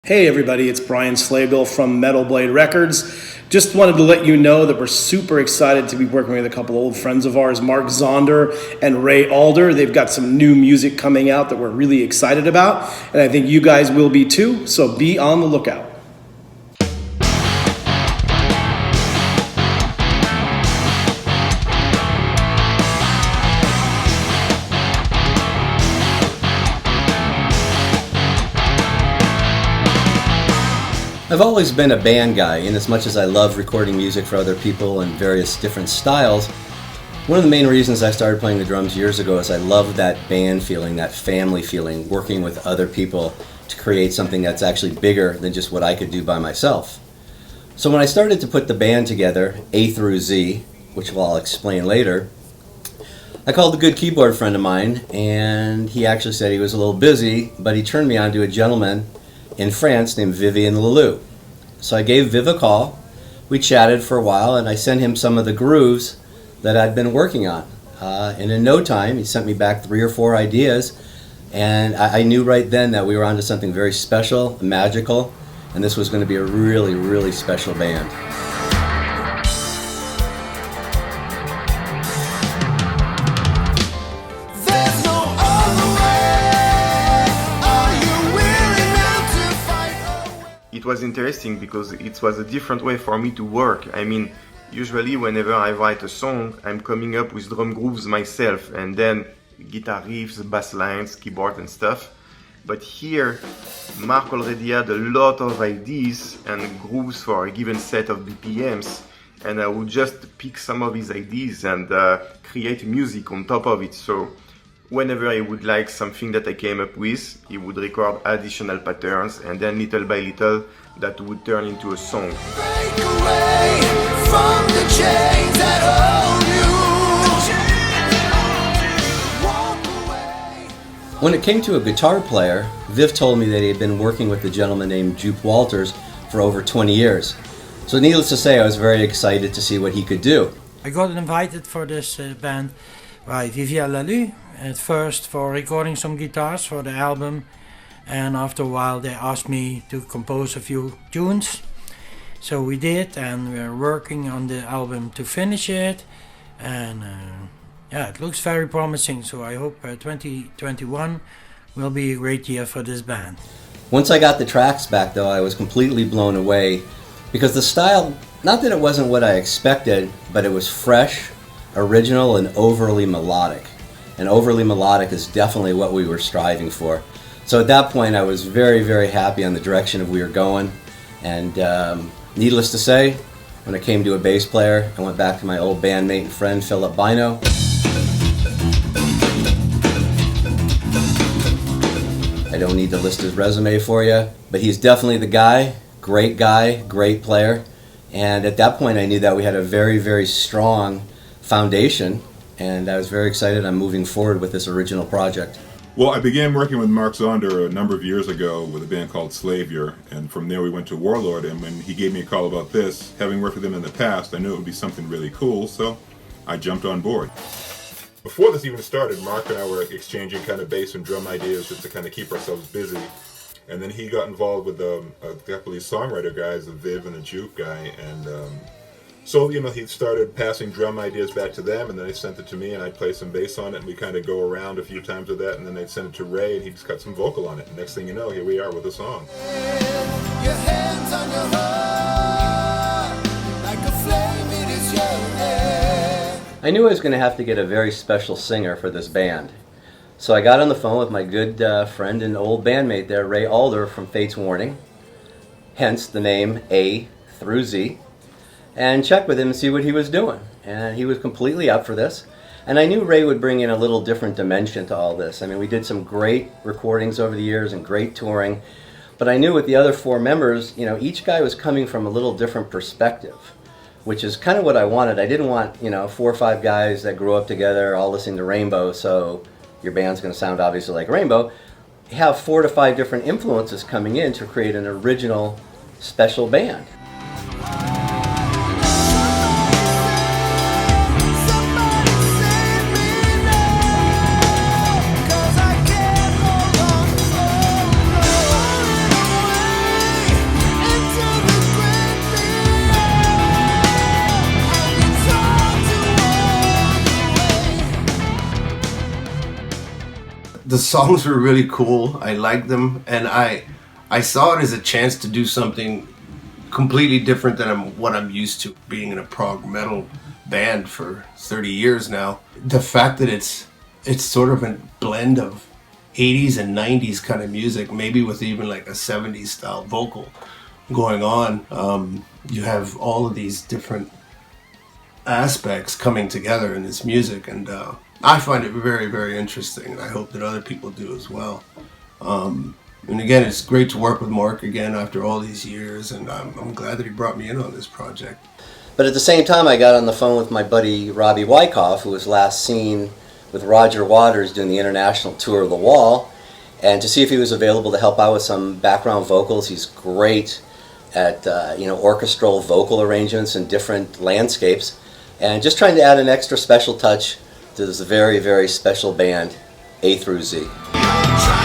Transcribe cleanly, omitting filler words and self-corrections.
Hey everybody, it's Brian Slagel from Metal Blade Records. Just wanted to let you know that we're super excited to be working with a couple old friends of ours, Mark Zonder and Ray Alder. They've got some new music coming out that we're really excited about, and I think you guys will be too, so be on the lookout. I've always been a band guy, and as much as I love recording music for other people in various different styles, one of the main reasons I started playing the drums years ago is I love that band feeling, that family feeling, working with other people to create something that's actually bigger than just what I could do by myself. So when I started to put the band together, A through Z, which I'll explain later, I called a good keyboard friend of mine, and he actually said he was a little busy, but he turned me on to a gentleman in France named Vivien Lalu. So I gave Viv a call, we chatted for a while, and I sent him some of the grooves that I'd been working on. And in no time, he sent me back 3 or 4 ideas, and I knew right then that we were onto something very special, magical, and this was going to be a really, really special band. It was interesting because it was a different way for me to work. I mean, usually whenever I write a song, I'm coming up with drum grooves myself and then guitar riffs, bass lines, keyboard and stuff. But here, Mark already had a lot of ideas and grooves for a given set of BPMs, and I would just pick some of his ideas and create music on top of it. So whenever I would like something that I came up with, he would record additional patterns, and then little by little that would turn into a song. Break away from the chains that hold you. Walk away. When it came to a guitar player, Viv told me that he had been working with a gentleman named Joop Wolters for over 20 years. So needless to say, I was very excited to see what he could do. I got invited for this band by Vivien Lalu at first for recording some guitars for the album, and after a while they asked me to compose a few tunes. So we did, and we're working on the album to finish it, and yeah, it looks very promising, so I hope 2021 will be a great year for this band. Once I got the tracks back though, I was completely blown away because the style, not that it wasn't what I expected, but it was fresh, original, and overly melodic. And overly melodic is definitely what we were striving for. So at that point I was very, very happy on the direction we were going. And needless to say, when it came to a bass player, I went back to my old bandmate and friend Philip Bynoe. I don't need to list his resume for you, but he's definitely the guy, great player. And at that point I knew that we had a very, very strong foundation, and I was very excited on moving forward with this original project. Well, I began working with Mark Zonder a number of years ago with a band called Slavior, and from there we went to Warlord, and when he gave me a call about this, having worked with him in the past, I knew it would be something really cool, so I jumped on board. Before this even started, Mark and I were exchanging kind of bass and drum ideas just to kind of keep ourselves busy, and then he got involved with a couple of these songwriter guys, the Viv and the Joop guy, and so, you know, he started passing drum ideas back to them, and then they sent it to me, and I'd play some bass on it, and we kind of go around a few times with that, and then they'd send it to Ray, and he'd just cut some vocal on it. And next thing you know, here we are with a song. Your hands on your heart, like a flame, it is your hand. I knew I was going to have to get a very special singer for this band. So I got on the phone with my good friend and old bandmate there, Ray Alder from Fate's Warning, hence the name A through Z, and check with him and see what he was doing. And he was completely up for this. And I knew Ray would bring in a little different dimension to all this. I mean, we did some great recordings over the years and great touring, but I knew with the other 4 members, you know, each guy was coming from a little different perspective, which is kind of what I wanted. I didn't want, you know, 4 or 5 guys that grew up together all listening to Rainbow, so your band's going to sound obviously like Rainbow. You have 4 to 5 different influences coming in to create an original special band. the songs were really cool. I liked them, and I saw it as a chance to do something completely different than what I'm used to, being in a prog metal band for 30 years now. The fact that it's sort of a blend of 80s and 90s kind of music, maybe with even like a 70s style vocal going on. You have all of these different aspects coming together in this music, and I find it very, very interesting, and I hope that other people do as well. And again, it's great to work with Mark again after all these years, and I'm glad that he brought me in on this project. But at the same time, I got on the phone with my buddy Robbie Wyckoff, who was last seen with Roger Waters doing the international tour of The Wall, and to see if he was available to help out with some background vocals. He's great at orchestral vocal arrangements and different landscapes, and just trying to add an extra special touch to this very, very special band, A through Z. Try